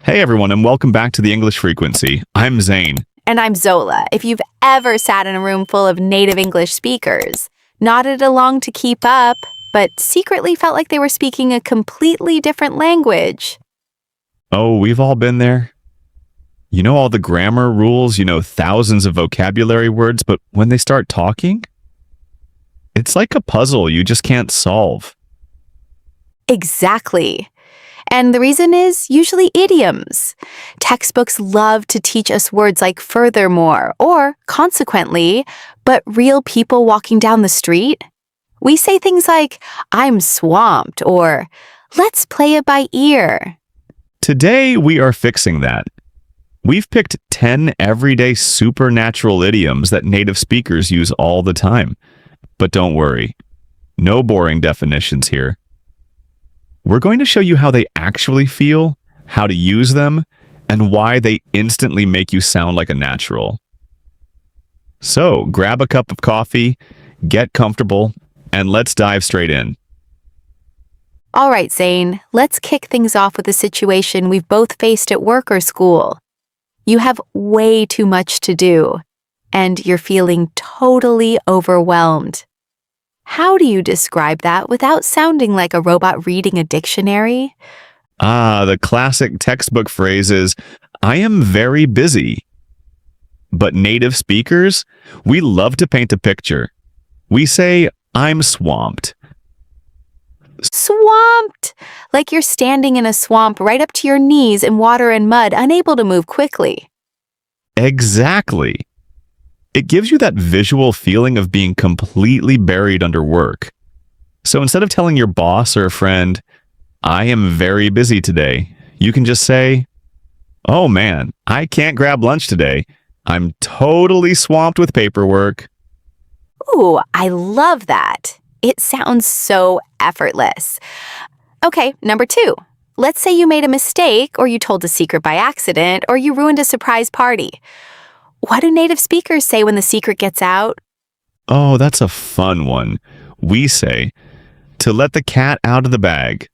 Hey everyone, and welcome back to the English Frequency. I'm Zane. And I'm Zola. If you've ever sat in a room full of native English speakers, nodded along to keep up, but secretly felt like they were speaking a completely different language. Oh, we've all been there. You know all the grammar rules, thousands of vocabulary words, but when they start talking, it's like a puzzle you just can't solve. Exactly. And the reason is usually idioms. Textbooks love to teach us words like furthermore or consequently, but real people walking down the street, we say things like, I'm swamped, or let's play it by ear. Today, we are fixing that. We've picked 10 everyday supernatural idioms that native speakers use all the time. But don't worry, no boring definitions here. We're going to show you how they actually feel, how to use them, and why they instantly make you sound like a natural. So, grab a cup of coffee, get comfortable, and let's dive straight in. All right, Zane, let's kick things off with a situation we've both faced at work or school. You have way too much to do, and you're feeling totally overwhelmed. How do you describe that without sounding like a robot reading a dictionary? The classic textbook phrase is, I am very busy. But native speakers, we love to paint a picture. We say, I'm swamped. Swamped! Like you're standing in a swamp right up to your knees in water and mud, unable to move quickly. Exactly. It gives you that visual feeling of being completely buried under work. So instead of telling your boss or a friend, I am very busy today, you can just say, oh man, I can't grab lunch today. I'm totally swamped with paperwork. Ooh, I love that. It sounds so effortless. Okay, number 2. Let's say you made a mistake, or you told a secret by accident, or you ruined a surprise party. What do native speakers say when the secret gets out? Oh, that's a fun one. We say, to let the cat out of the bag.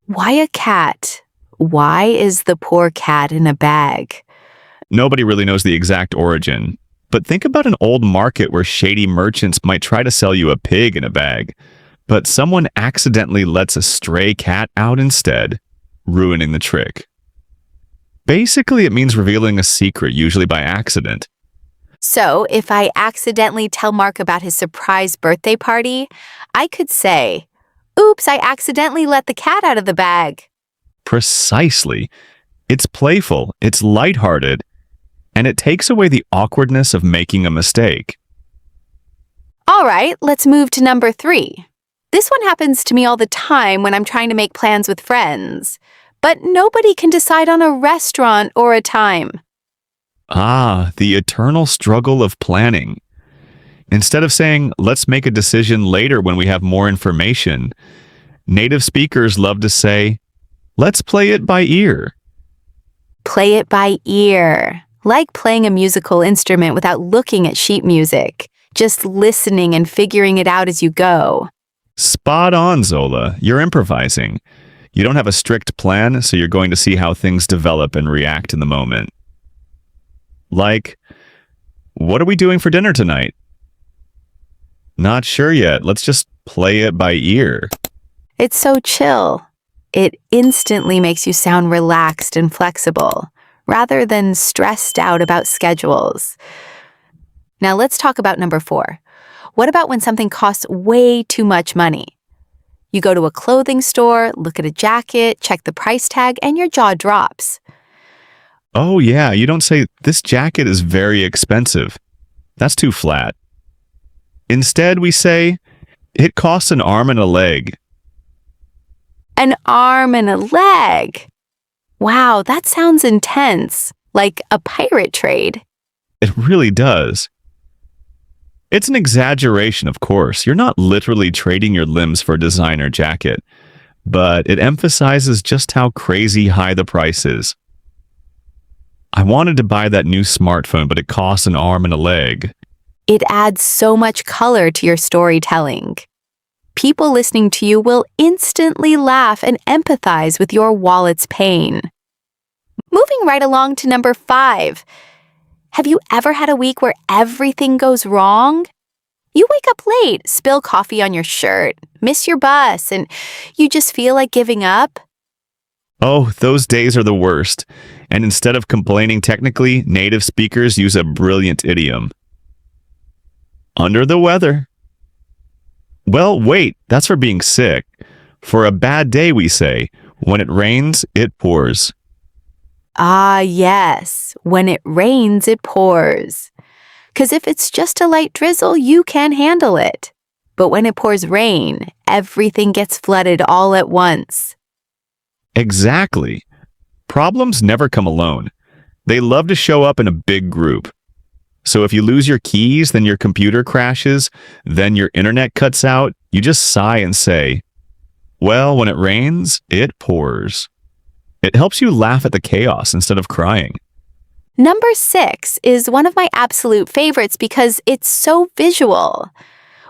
Why a cat? Why is the poor cat in a bag? Nobody really knows the exact origin, but think about an old market where shady merchants might try to sell you a pig in a bag, but someone accidentally lets a stray cat out instead, ruining the trick. Basically, it means revealing a secret, usually by accident. So, if I accidentally tell Mark about his surprise birthday party, I could say, oops, I accidentally let the cat out of the bag. Precisely. It's playful, it's lighthearted, and it takes away the awkwardness of making a mistake. All right, let's move to number 3. This one happens to me all the time when I'm trying to make plans with friends. But nobody can decide on a restaurant or a time. The eternal struggle of planning. Instead of saying, let's make a decision later when we have more information, native speakers love to say, let's play it by ear. Play it by ear. Like playing a musical instrument without looking at sheet music, just listening and figuring it out as you go. Spot on, Zola. You're improvising. You don't have a strict plan, so you're going to see how things develop and react in the moment. Like, what are we doing for dinner tonight? Not sure yet. Let's just play it by ear. It's so chill. It instantly makes you sound relaxed and flexible, rather than stressed out about schedules. Now let's talk about number 4. What about when something costs way too much money? You go to a clothing store, look at a jacket, check the price tag, and your jaw drops. Oh yeah, you don't say, this jacket is very expensive. That's too flat. Instead, we say, it costs an arm and a leg. An arm and a leg. Wow, that sounds intense, like a pirate trade. It really does. It's an exaggeration, of course. You're not literally trading your limbs for a designer jacket, but it emphasizes just how crazy high the price is. I wanted to buy that new smartphone, but it costs an arm and a leg. It adds so much color to your storytelling. People listening to you will instantly laugh and empathize with your wallet's pain. Moving right along to number 5. Have you ever had a week where everything goes wrong? You wake up late, spill coffee on your shirt, miss your bus, and you just feel like giving up? Oh, those days are the worst. And instead of complaining technically, native speakers use a brilliant idiom. Under the weather. Well, wait, that's for being sick. For a bad day, we say, when it rains, it pours. Ah, yes. When it rains, it pours. 'Cause if it's just a light drizzle, you can handle it. But when it pours rain, everything gets flooded all at once. Exactly. Problems never come alone. They love to show up in a big group. So if you lose your keys, then your computer crashes, then your internet cuts out, you just sigh and say, well, when it rains, it pours. It helps you laugh at the chaos instead of crying. Number 6 is one of my absolute favorites because it's so visual.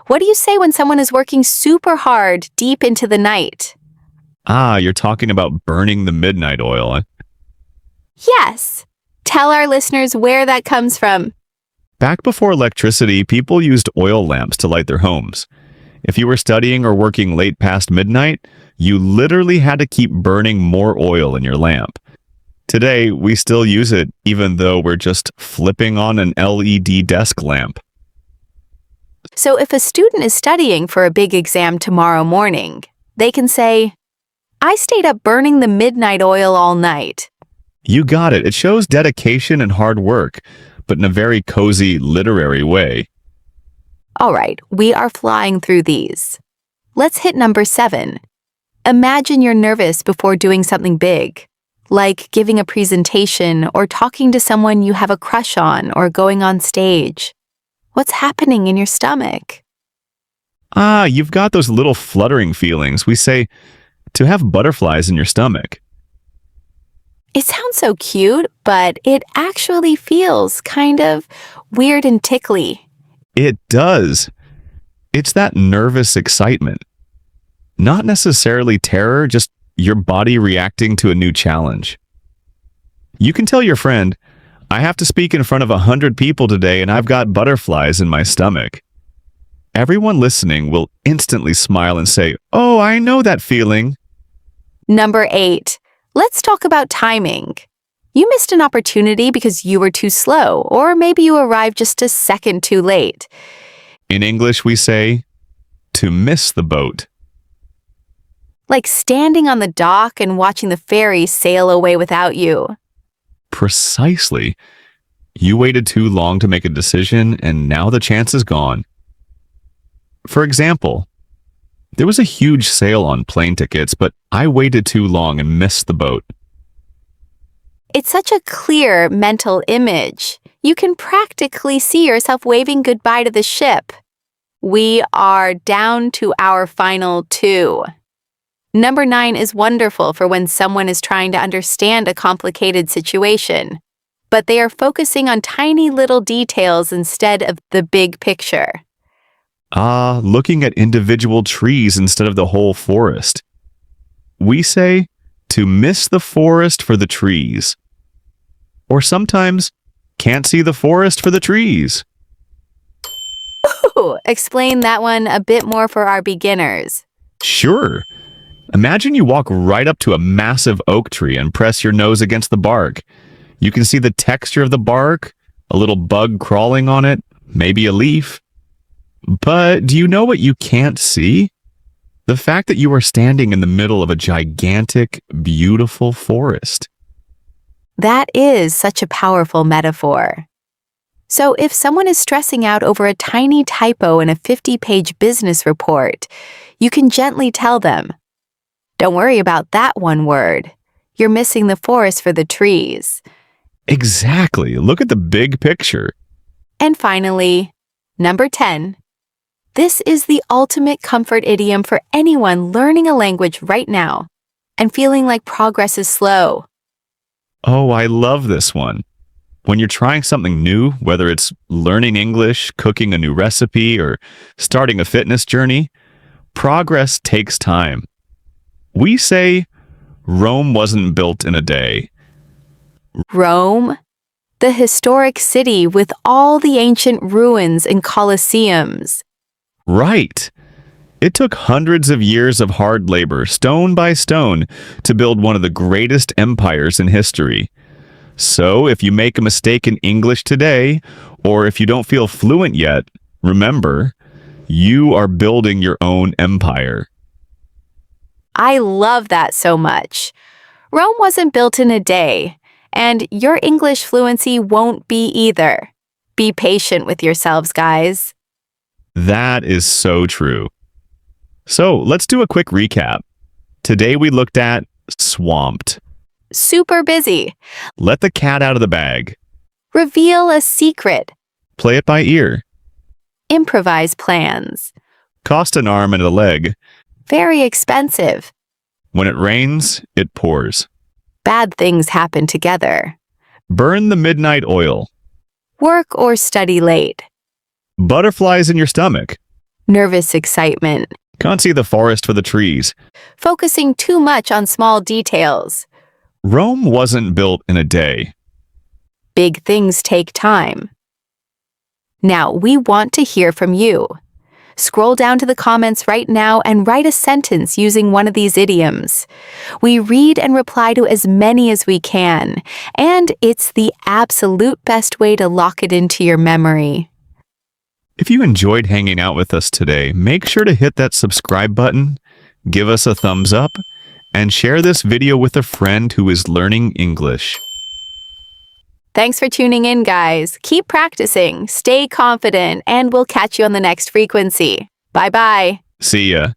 What do you say when someone is working super hard deep into the night? Ah, you're talking about burning the midnight oil. Yes. Tell our listeners where that comes from. Back before electricity, people used oil lamps to light their homes. If you were studying or working late past midnight, you literally had to keep burning more oil in your lamp. Today, we still use it even though we're just flipping on an LED desk lamp. So if a student is studying for a big exam tomorrow morning, they can say, I stayed up burning the midnight oil all night. You got it. It shows dedication and hard work, but in a very cozy, literary way. All right, we are flying through these. Let's hit number 7. Imagine you're nervous before doing something big, like giving a presentation or talking to someone you have a crush on or going on stage. What's happening in your stomach? Ah, you've got those little fluttering feelings. We say to have butterflies in your stomach. It sounds so cute, but it actually feels kind of weird and tickly. It does. It's that nervous excitement. Not necessarily terror, just your body reacting to a new challenge. You can tell your friend, I have to speak in front of 100 people today and I've got butterflies in my stomach. Everyone listening will instantly smile and say, oh, I know that feeling. Number 8. Let's talk about timing. You missed an opportunity because you were too slow, or maybe you arrived just a second too late. In English, we say, to miss the boat. Like standing on the dock and watching the ferry sail away without you. Precisely. You waited too long to make a decision, and now the chance is gone. For example, there was a huge sale on plane tickets, but I waited too long and missed the boat. It's such a clear mental image. You can practically see yourself waving goodbye to the ship. We are down to our final 2. Number 9 is wonderful for when someone is trying to understand a complicated situation, but they are focusing on tiny little details instead of the big picture. Ah, looking at individual trees instead of the whole forest. We say, to miss the forest for the trees. Or sometimes, can't see the forest for the trees. Ooh, explain that one a bit more for our beginners. Sure. Imagine you walk right up to a massive oak tree and press your nose against the bark. You can see the texture of the bark, a little bug crawling on it, maybe a leaf. But do you know what you can't see? The fact that you are standing in the middle of a gigantic, beautiful forest. That is such a powerful metaphor. So if someone is stressing out over a tiny typo in a 50-page business report, you can gently tell them, don't worry about that one word. You're missing the forest for the trees. Exactly. Look at the big picture. And finally, number 10. This is the ultimate comfort idiom for anyone learning a language right now and feeling like progress is slow. Oh, I love this one. When you're trying something new, whether it's learning English, cooking a new recipe, or starting a fitness journey, progress takes time. We say, Rome wasn't built in a day. Rome, the historic city with all the ancient ruins and colosseums. Right. It took hundreds of years of hard labor, stone by stone, to build one of the greatest empires in history. So, if you make a mistake in English today, or if you don't feel fluent yet, remember, you are building your own empire. I love that so much. Rome wasn't built in a day, and your English fluency won't be either. Be patient with yourselves, guys. That is so true. So, let's do a quick recap. Today we looked at swamped. Super busy. Let the cat out of the bag. Reveal a secret. Play it by ear. Improvise plans. Cost an arm and a leg. Very expensive. When it rains, it pours. Bad things happen together. Burn the midnight oil. Work or study late. Butterflies in your stomach. Nervous excitement. Can't see the forest for the trees. Focusing too much on small details. Rome wasn't built in a day. Big things take time. Now, we want to hear from you. Scroll down to the comments right now and write a sentence using one of these idioms. We read and reply to as many as we can, and it's the absolute best way to lock it into your memory. If you enjoyed hanging out with us today, make sure to hit that subscribe button, give us a thumbs up, and share this video with a friend who is learning English. Thanks for tuning in, guys. Keep practicing, stay confident, and we'll catch you on the next frequency. Bye-bye. See ya.